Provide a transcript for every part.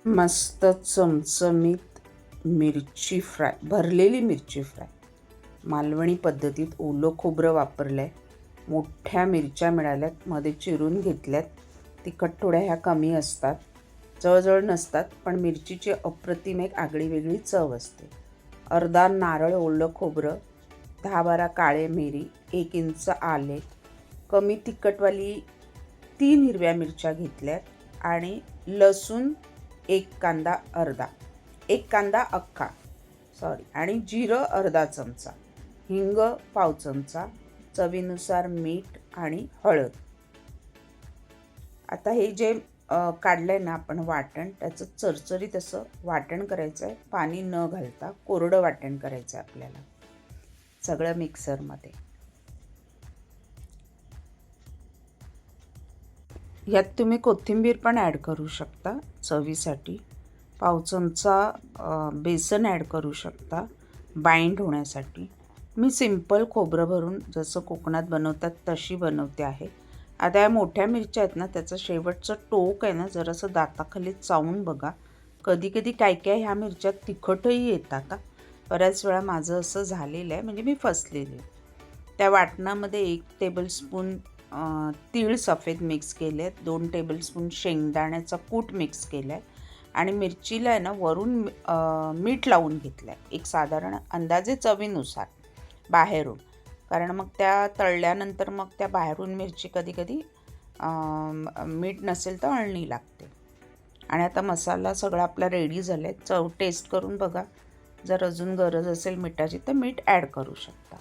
मस्त चमचमीत मिरची फ्राय, भरलेली मिरची फ्राय. मालवणी पद्धतीत ओलं खोबरं वापरलं आहे. मोठ्या मिरच्या मिळाल्यात, मध्ये चिरून घेतल्यात. तिखट थोड्या ह्या कमी असतात, जळजळ नसतात, पण मिरचीची अप्रतिम एक आगळी वेगळी चव असते. अर्धा नारळ ओलं खोबरं, 10-12 काळे मिरी, 1 इंच आले, कमी तिखटवाली 3 हिरव्या मिरच्या घेतल्यात आणि लसूण 1 कांदा अर्धा, 1 कांदा अख्खा सॉरी, आणि जिरं अर्धा चमचा, हिंग पाव चमचा, चवीनुसार मीठ आणि हळद. आता हे जे काढलं आहे ना आपण वाटण, त्याचं चरचरीत असं वाटण करायचं आहे, पाणी न घालता कोरडं वाटण करायचं आहे आपल्याला सगळं मिक्सरमध्ये. यात तुम्ही कोथिंबीर पण ॲड करू शकता चवीसाठी. पाव चमचा बेसन ॲड करू शकता बाइंड होण्यासाठी. मी सिंपल खोबरं भरून जसं कोकणात बनवतात तशी बनवते आहे. आता या मोठ्या मिरच्या आहेत ना, त्याचं शेवटचं टोक आहे ना, जरासं दाताखाली चावून बघा. कधी कधी काय काय ह्या मिरच्या तिखटही येतात. बऱ्याच वेळा माझं असं झालेलं आहे, म्हणजे मी फसलेले. त्या वाटणामध्ये 1 टेबलस्पून तीळ सफेद मिक्स केले आहेत, 2 टेबलस्पून शेंगदाण्याचा कूट मिक्स केला आहे आणि मिरचीला आहे ना वरून मीठ लावून घेतलं आहे, एक साधारण अंदाजे चवीनुसार बाहेरून. कारण मग त्या तळल्यानंतर मग त्या बाहेरून मिरची कधी कधी मीठ नसेल तर अळणी लागते. आणि आता मसाला सगळा आपला रेडी झाला आहे. चव टेस्ट करून बघा, जर अजून गरज असेल मिठाची तर मीठ ॲड करू शकता.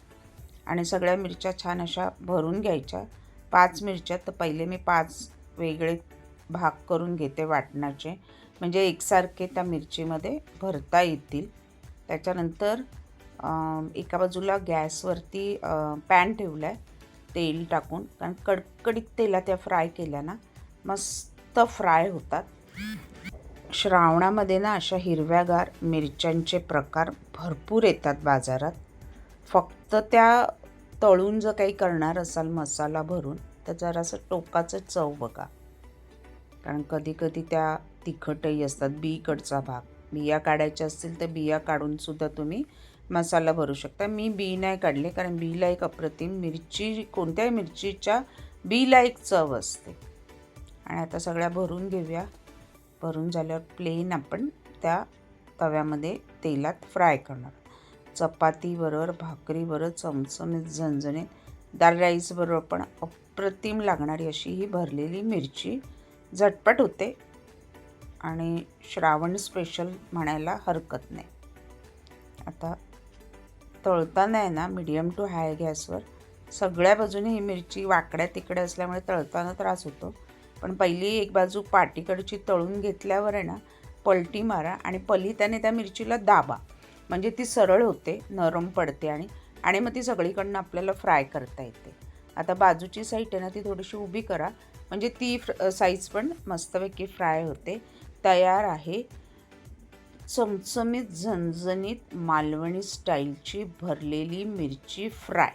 आणि सगळ्या मिरच्या छान अशा भरून घ्यायच्या. 5 मिरच्या, तर पहिले मी 5 वेगळे भाग करून घेते वाटणाचे, म्हणजे एकसारखे त्या मिरचीमध्ये भरता येतील. त्याच्यानंतर एका बाजूला गॅसवरती पॅन ठेवला आहे तेल टाकून, कारण कडकडीत तेलात त्या फ्राय केल्या ना मस्त फ्राय होतात. श्रावणामध्ये ना अशा हिरव्यागार मिरच्यांचे प्रकार भरपूर येतात बाजारात. फक्त त्या तळून जर काही करणार असाल मसाला भरून, तर जरासं टोकाचं चव बघा, कारण कधी कधी त्या तिखटही असतात. बीकडचा भाग, बिया काढायच्या असतील तर बिया काढूनसुद्धा तुम्ही मसाला भरू शकता. मी बी नाही काढले, कारण बीला एक अप्रतिम मिरची, कोणत्याही मिरचीच्या बीला एक चव असते. आणि आता सगळ्या भरून घेऊया. भरून झाल्यावर प्लेन आपण त्या तव्यामध्ये तेलात फ्राय करणार. चपातीबरोबर, भाकरीबरोबर चमचमीत झणझणीत, दाल राईसबरोबर पण अप्रतिम लागणारी अशी ही भरलेली मिरची झटपट होते आणि श्रावण स्पेशल म्हणायला हरकत नाही. आता तळताना आहे ना मीडियम टू हाय गॅसवर सगळ्या बाजूने ही मिरची वाकड्या तिकड्या असल्यामुळे तळताना त्रास होतो, पण पहिली एक बाजू पाटीकडची तळून घेतल्यावर आहे ना पलटी मारा आणि पलिताने त्या मिरचीला दाबा, म्हणजे ती सरळ होते, नरम पडते आणि आणि मग ती सगळीकडनं आपल्याला फ्राय करता येते. आता बाजूची साईड आहे ना ती थोडीशी उभी करा, म्हणजे ती साईज पण मस्तपैकी फ्राय होते. तयार आहे चमचमीत झणझणीत मालवणी स्टाईलची भरलेली मिरची फ्राय.